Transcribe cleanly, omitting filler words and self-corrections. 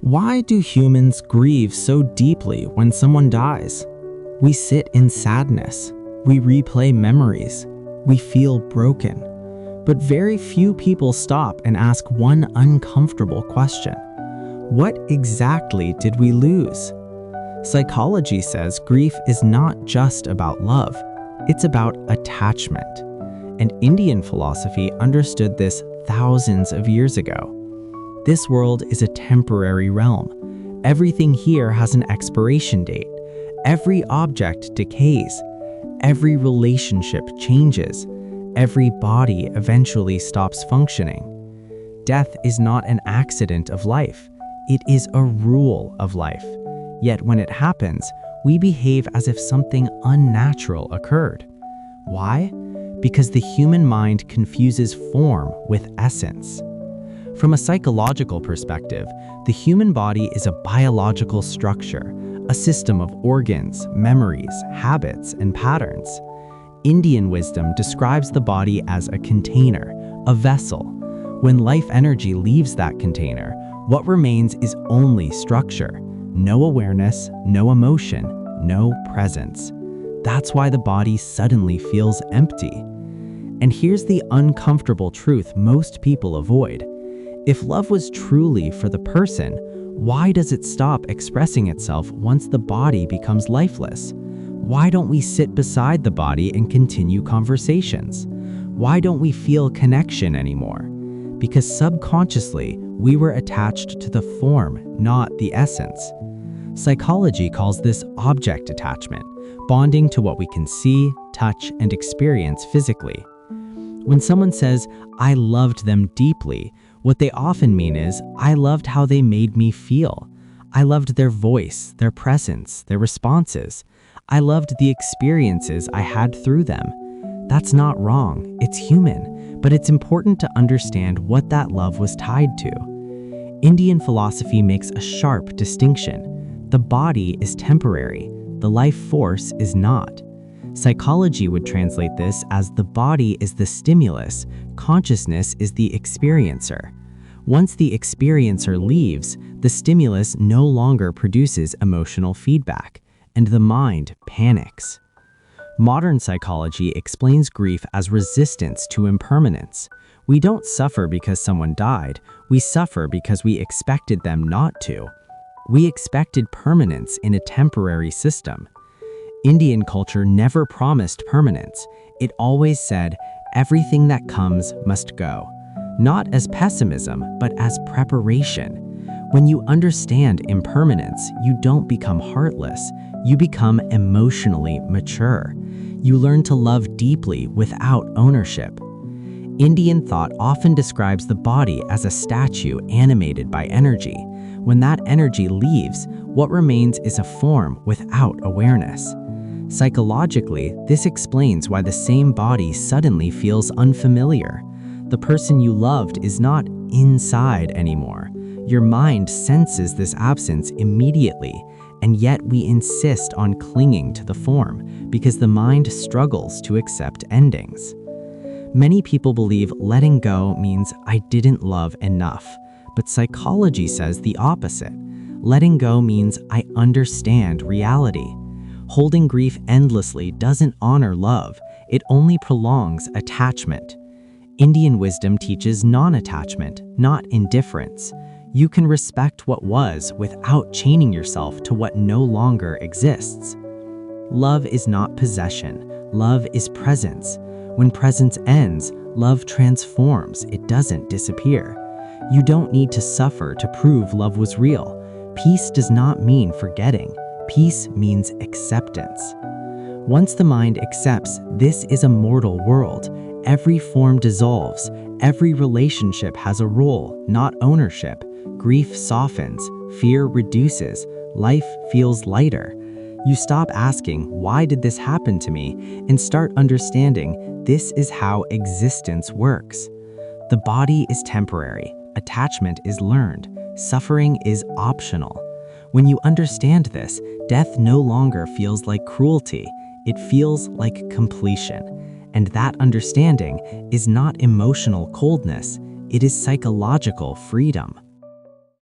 Why do humans grieve so deeply when someone dies? We sit in sadness. We replay memories. We feel broken. But very few people stop and ask one uncomfortable question. What exactly did we lose? Psychology says grief is not just about love. It's about attachment. And Indian philosophy understood this thousands of years ago. This world is a temporary realm. Everything here has an expiration date. Every object decays. Every relationship changes. Every body eventually stops functioning. Death is not an accident of life. It is a rule of life. Yet when it happens, we behave as if something unnatural occurred. Why? Because the human mind confuses form with essence. From a psychological perspective, the human body is a biological structure, a system of organs, memories, habits, and patterns. Indian wisdom describes the body as a container, a vessel. When life energy leaves that container, what remains is only structure, no awareness, no emotion, no presence. That's why the body suddenly feels empty. And here's the uncomfortable truth most people avoid. If love was truly for the person, why does it stop expressing itself once the body becomes lifeless? Why don't we sit beside the body and continue conversations? Why don't we feel connection anymore? Because subconsciously, we were attached to the form, not the essence. Psychology calls this object attachment, bonding to what we can see, touch, and experience physically. When someone says, "I loved them deeply," what they often mean is, "I loved how they made me feel. I loved their voice, their presence, their responses. I loved the experiences I had through them." That's not wrong, it's human, but it's important to understand what that love was tied to. Indian philosophy makes a sharp distinction. The body is temporary, the life force is not. Psychology would translate this as the body is the stimulus, consciousness is the experiencer. Once the experiencer leaves, the stimulus no longer produces emotional feedback, and the mind panics. Modern psychology explains grief as resistance to impermanence. We don't suffer because someone died, we suffer because we expected them not to. We expected permanence in a temporary system. Indian culture never promised permanence. It always said, everything that comes must go. Not as pessimism, but as preparation. When you understand impermanence, you don't become heartless. You become emotionally mature. You learn to love deeply without ownership. Indian thought often describes the body as a statue animated by energy. When that energy leaves, what remains is a form without awareness. Psychologically, this explains why the same body suddenly feels unfamiliar. The person you loved is not inside anymore. Your mind senses this absence immediately, and yet we insist on clinging to the form because the mind struggles to accept endings. Many people believe letting go means I didn't love enough, but psychology says the opposite. Letting go means I understand reality. Holding grief endlessly doesn't honor love, it only prolongs attachment. Indian wisdom teaches non-attachment, not indifference. You can respect what was without chaining yourself to what no longer exists. Love is not possession, love is presence. When presence ends, love transforms, it doesn't disappear. You don't need to suffer to prove love was real. Peace does not mean forgetting. Peace means acceptance. Once the mind accepts this is a mortal world, every form dissolves, every relationship has a role, not ownership. Grief softens, fear reduces, life feels lighter. You stop asking, why did this happen to me, and start understanding this is how existence works. The body is temporary, attachment is learned, suffering is optional. When you understand this, death no longer feels like cruelty, it feels like completion. And that understanding is not emotional coldness, it is psychological freedom.